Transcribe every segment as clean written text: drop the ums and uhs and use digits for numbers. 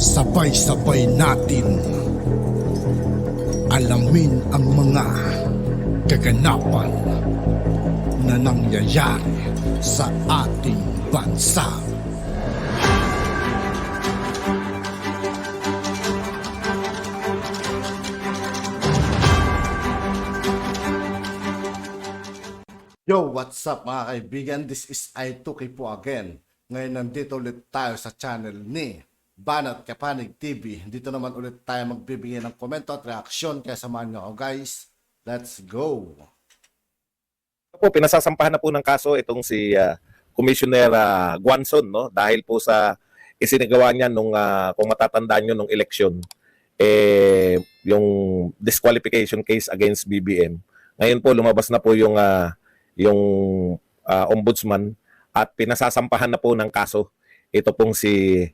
Sabay-sabay natin alamin ang mga kaganapan na nangyayari sa ating bansa. Yo, what's up mga kaibigan? This is I2K po again. Ngayon nandito ulit tayo sa channel ni Banat Kapanig TV. Dito naman ulit tayo magbibigay ng komento at reaksyon. Kaya samahan nyo ako guys. Let's go! Po, pinasasampahan na po ng kaso itong si Commissioner Guanzon, no? Dahil po sa isinagawa niya nung kung matatandaan niyo nung eleksyon, yung disqualification case against BBM. Ngayon po lumabas na po yung ombudsman at pinasasampahan na po ng kaso ito pong si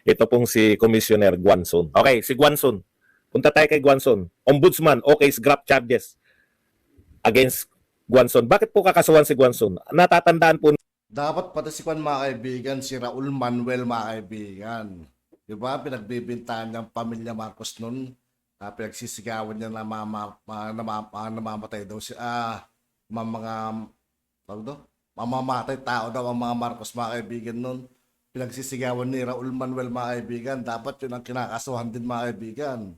ito pong si Commissioner Guanzon. Okay, si Guanzon. Punta tayo kay Guanzon. Ombudsman, okay, scrap charges against Guanzon. Bakit po kakasuhan si Guanzon? Natatandaan po. Dapat patasikuan mga kaibigan si Raul Manuel mga kaibigan. Diba? Pinagbibintahan ng pamilya Marcos nun. Pinagsisigawan niya na namamatay daw siya. Mamamatay tao daw ang mga Marcos mga kaibigan nun. Pinagsisigawan ni Raul Manuel mga kaibigan. Dapat yun ang kinakasuhan din mga kaibigan.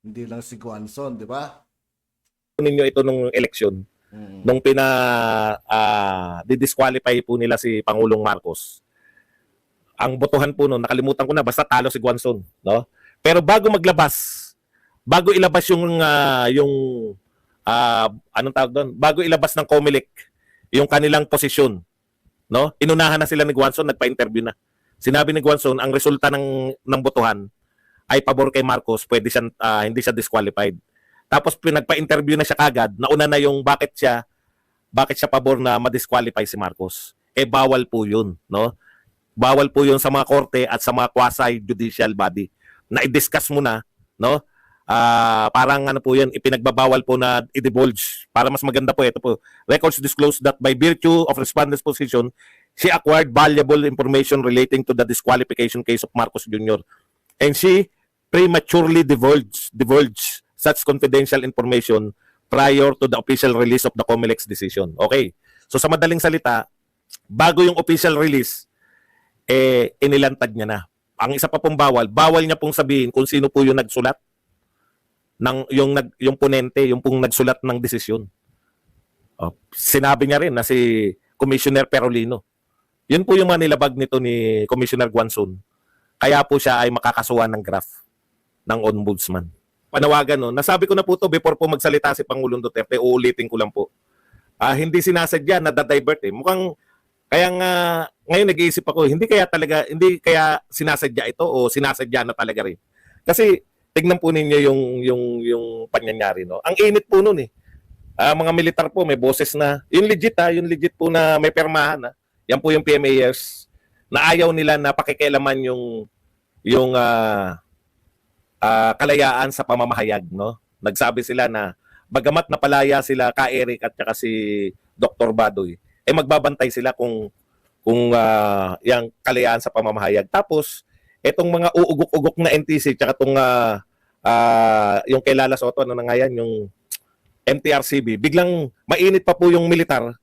Hindi lang si Guanzon, di ba? Ninyo ito nung eleksyon. Nung didisqualify po nila si Pangulong Marcos. Ang botohan po noon, nakalimutan ko na, basta talo si Guanzon, no? Pero bago ilabas yung anong tawag doon? Bago ilabas ng COMELEC yung kanilang posisyon, no? Inunahan na sila ni Guanzon, nagpa-interview na. Sinabi ni Guanzon, ang resulta ng botohan ay pabor kay Marcos, pwede siya hindi siya disqualified. Tapos pinagpa-interview na siya kagad, nauna na yung bakit siya pabor na ma-disqualify si Marcos. Bawal po 'yun, no? Bawal po 'yun sa mga korte at sa mga quasi-judicial body. Na i-discuss mo na, no? Parang ano po yan, ipinagbabawal po na i-divulge. Para mas maganda po, ito po. Records disclose that by virtue of respondent's position, she acquired valuable information relating to the disqualification case of Marcos Jr. And she prematurely divulged such confidential information prior to the official release of the COMELEC's decision. Okay. So sa madaling salita, bago yung official release, inilantad niya na. Ang isa pa pong bawal niya pong sabihin kung sino po yung nagsulat ng yung ponente, yung pong nagsulat ng desisyon. Sinabi niya rin na si Commissioner Perolino. Yun po yung mga nilabag nito ni Commissioner Guanzon. Kaya po siya ay makakasuhan ng graft ng ombudsman. Panawagan, no? Nasabi ko na po to before po magsalita si Pangulong Duterte, uulitin ko lang po. Hindi sinasadya na da-divert eh. Mukhang kaya nga ngayon nag-iisip ako, hindi kaya sinasadya ito o sinasadya na talaga rin. Kasi tignan po ninyo yung pangyayari, no. Ang init po noon eh. Mga militar po may boses na, yung legit po na may permahan na. Yan po yung PMAers na ayaw nila na pakikialaman yung kalayaan sa pamamahayag, no. Nagsabi sila na bagamat napalaya sila ka Eric at saka si Dr. Badoy, magbabantay sila kung yung kalayaan sa pamamahayag. Tapos etong mga uugok-ugok na NTC tsaka tong yung kay Lala Soto, ano na nga yan, yung MTRCB, biglang mainit pa po yung militar.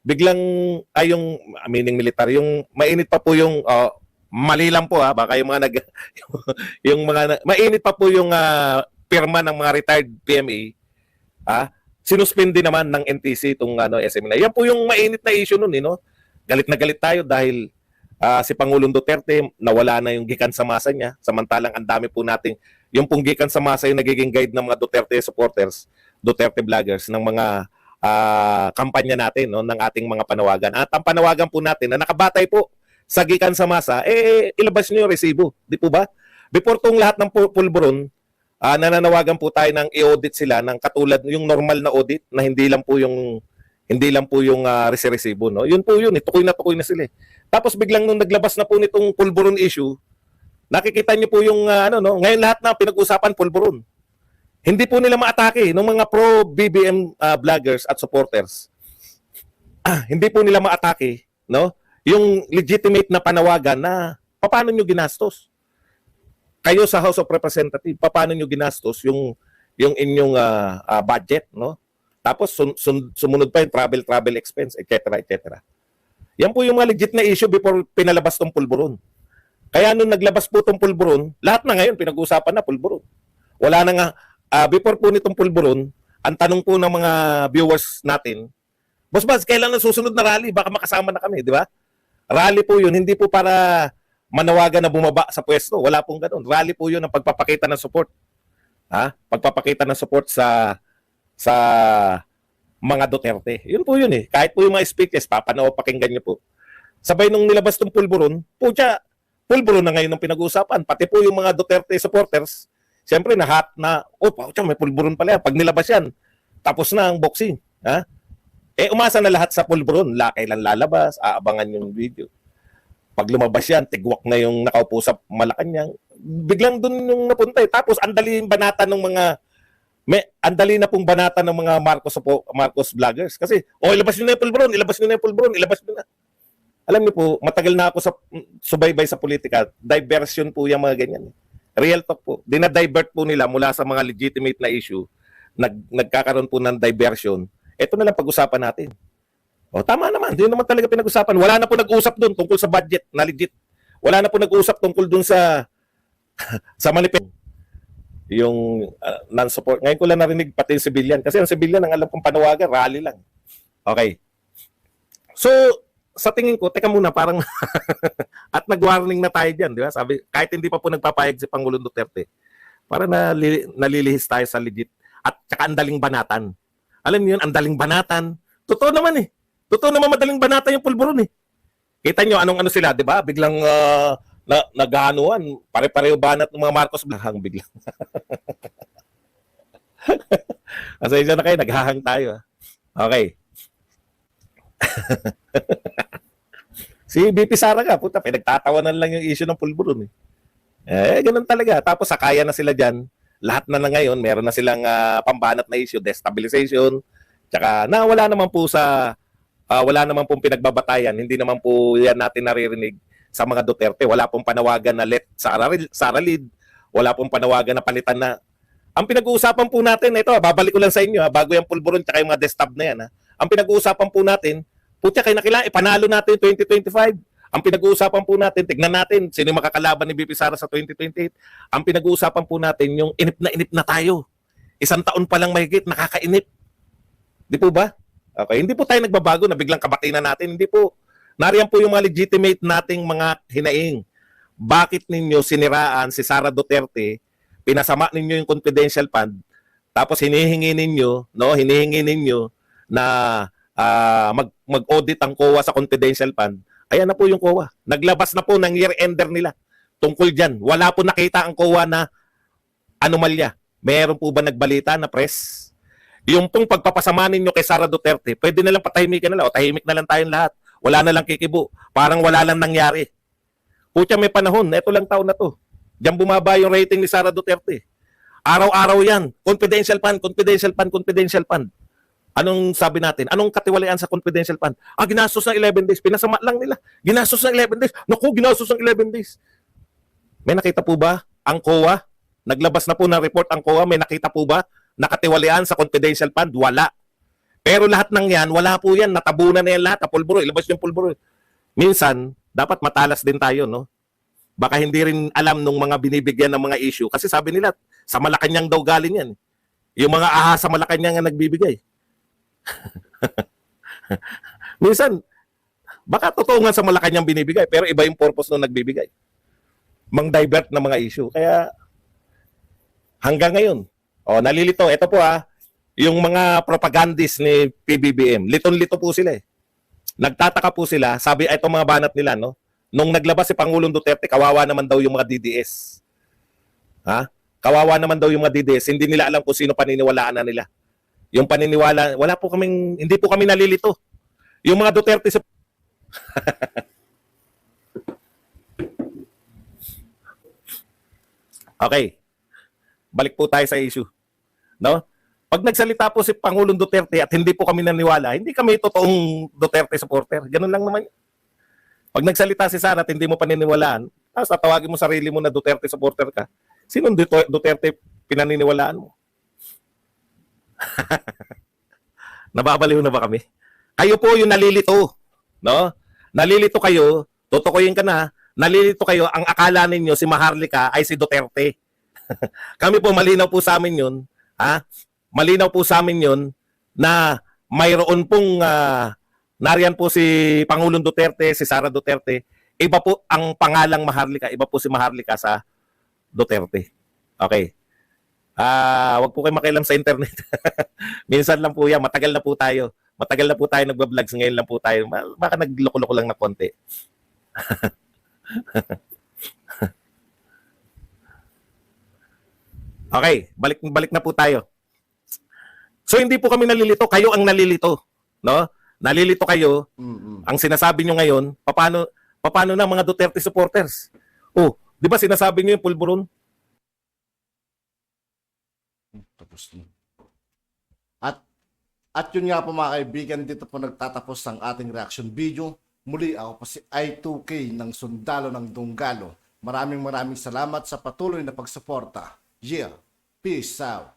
Yung mainit pa po yung mali lang po baka yung mga mainit pa po yung pirma ng mga retired PMA. Sinuspindi naman ng NTC itong SM na. Yan po yung mainit na issue nun, no? Galit na galit tayo dahil si Pangulong Duterte nawala na yung gikan sa masa niya, samantalang ang dami po nating yung pong gikan sa masa yung nagiging guide ng mga Duterte supporters, Duterte vloggers ng mga kampanya natin, no, ng ating mga panawagan. At ang panawagan po natin na nakabatay po sa gikan sa masa, ilabas niyo yung resibo, di po ba? Before tong lahat ng pulburon, nananawagan po tayo ng i-audit sila ng katulad yung normal na audit na hindi lang po yung resibo, no. Yun po yun, tukoy na sila. Tapos biglang nung naglabas na po nitong pulburon issue, nakikita niyo po yung ngayon lahat na pinag-usapan pulburon. Hindi po nila maatake ng mga pro BBM vloggers at supporters. Hindi po nila maatake, no? Yung legitimate na panawagan na paano nyo ginastos? Kayo sa House of Representatives, paano nyo ginastos yung inyong budget, no? Tapos sumunod pa yung travel expense, etc., etc. Yan po yung mga legit na issue before pinalabas tong pulburon. Kaya nung naglabas po tong pulburon, lahat na ngayon pinag-uusapan na pulburon. Wala na nga, before po nitong pulburon, ang tanong po ng mga viewers natin, Boss Baz, kailan ang susunod na rally? Baka makasama na kami, di ba? Rally po yun, hindi po para manawagan na bumaba sa pwesto. Wala pong ganun. Rally po yun ang pagpapakita ng support. Pagpapakita ng support sa mga Duterte. Yun po yun eh. Kahit po yung mga speeches, pakinggan niyo po. Sabay nung nilabas tong pulburon, pulburon na ngayon ang pinag-uusapan. Pati po yung mga Duterte supporters, siyempre may pulburon pala yan. Pag nilabas yan, tapos na ang boxing. Umasa na lahat sa pulburon. Kailan lalabas, aabangan yung video. Pag lumabas yan, tigwak na yung nakaupo sa Malacanang. Biglang dun yung napunta eh. Tapos andali na pong banata ng mga Marcos vloggers. Kasi, ilabas nyo na yung pulburon, ilabas nyo na. Alam niyo po, matagal na ako sa subaybay sa politika. Diversion po yung mga ganyan. Real talk po. Dinadivert po nila mula sa mga legitimate na issue. Nagkakaroon po ng diversion. Ito na lang pag-usapan natin. Tama naman. Hindi naman talaga pinag-usapan. Wala na po nag-usap doon tungkol sa budget na legit. Wala na po nag-usap tungkol doon sa manifesto. Yung non-support. Ngayon ko lang narinig pati yung civilian. Kasi ang civilian, ang alam kong panawagan, rally lang. Okay. So, sa tingin ko, teka muna, parang at nag-warning na tayo dyan, di ba? Sabi, kahit hindi pa po nagpapayag si Pangulong Duterte, parang nalilihis tayo sa legit. At saka andaling banatan. Alam niyo yun, andaling banatan. Totoo naman eh. Totoo naman madaling banatan yung pulburon eh. Kita nyo, anong sila, di ba? Biglang naghahanuan. Pare-pareho banat ng mga Marcos Blahang biglang. Asaya na kayo, naghahang tayo. Okay. Si BP Sara ka, puta, pinagtatawanan lang yung issue ng pulburon eh. Ganun talaga. Tapos sakaya na sila dyan. Lahat na ngayon, meron na silang pambanat na issue, destabilization. Tsaka wala naman pong pinagbabatayan. Hindi naman po yan natin naririnig sa mga Duterte. Wala pong panawagan na let Sara lead. Wala pong panawagan na palitan na. Ang pinag-uusapan po natin, ito, babalik ko lang sa inyo, bago yung pulburon tsaka yung mga destab na yan. Ang pinag-uusapan po natin, putya kayo nakilala, ipanalo natin 2025. Ang pinag-uusapan po natin, tignan natin sino yung makakalaban ni BP Sara sa 2028. Ang pinag-uusapan po natin yung inip na tayo. 1 taon pa lang mahigit, nakakainip. Di po ba? Okay, hindi po tayo nagbabago na biglang kabati na natin. Hindi po. Nariyan po yung mga legitimate nating mga hinaing. Bakit ninyo siniraan si Sara Duterte, pinasama ninyo yung confidential fund, tapos hinihingi ninyo na mag-audit ang COA sa confidential fund. Ayan na po yung COA. Naglabas na po ng year-ender nila tungkol dyan. Wala po nakita ang COA na anomalya. Meron po ba nagbalita na press? Yung pong pagpapasama ninyo kay Sara Duterte, pwede na lang patahimikan na lang o tahimik na lang tayong lahat. Wala na lang kikibo. Parang wala lang nangyari. Kutya may panahon, eto lang taon na to. Diyan bumaba yung rating ni Sara Duterte. Araw-araw yan. Confidential fund. Anong sabi natin? Anong katiwalian sa confidential fund? Ginastos ng 11 days. Pinasama lang nila. Ginastos ng 11 days. Naku, ginastos ng 11 days. May nakita po ba ang COA? Naglabas na po ng report ang COA. May nakita po ba nakatiwalian sa confidential fund? Wala. Pero lahat ng yan, wala po yan. Natabunan na yan lahat. Pulburo. Ilabas yung pulburo. Minsan, dapat matalas din tayo, no? Baka hindi rin alam nung mga binibigyan ng mga issue. Kasi sabi nila, sa Malacanang daw galing yan. Yung mga ahas sa Malacanang ang nagbibigay. Minsan, baka totoo nga sa Malacanang binibigay, pero iba yung purpose nung nagbibigay. Mang-divert ng mga issue. Kaya, hanggang ngayon, nalilito. Ito po yung mga propagandist ni PBBM. Liton-lito po sila eh. Nagtataka po sila, sabi, ito mga banat nila, no? Nung naglabas si Pangulong Duterte, kawawa naman daw yung mga DDS. Kawawa naman daw yung mga DDS. Hindi nila alam kung sino paniniwalaan na nila. Yung paniniwala, hindi po kami nalilito. Yung mga Duterte sa... Okay. Balik po tayo sa issue. No? Pag nagsalita po si Pangulong Duterte at hindi po kami naniwala, hindi kami totoong Duterte supporter. Ganun lang naman. Pag nagsalita si Sara at hindi mo paniniwalaan, Tapos tatawagin mo sarili mo na Duterte supporter ka. Sinong Duterte pinaniniwalaan mo? Nababaliw na ba kami? Kayo po yung nalilito, no? Nalilito kayo, tutukuyin ka na, nalilito kayo, ang akala ninyo si Maharlika ay si Duterte. Kami po, malinaw po sa amin yun, ha? Malinaw po sa amin yun na mayroon pong, nariyan po si Pangulong Duterte, si Sara Duterte, iba po ang pangalang Maharlika, iba po si Maharlika sa Duterte. Okay. Wag po kayo makialam sa internet. Minsan lang po yan, matagal na po tayo. Matagal na po tayo nagba-vlogs, ngayon lang po tayo. Baka nagloko-loko lang na konti. Okay, balik na po tayo. So hindi po kami nalilito, kayo ang nalilito, no? Nalilito kayo. Ang sinasabi nyo ngayon, paano na mga Duterte supporters? Oh, 'di ba sinasabi nyo yung pulburon? Tapos na. At yun nga po mga kaibigan, dito po nagtatapos ang ating reaction video. Muli ako po si I2K ng Sundalo ng Dunggalo. Maraming salamat sa patuloy na pagsuporta. Yeah, peace out.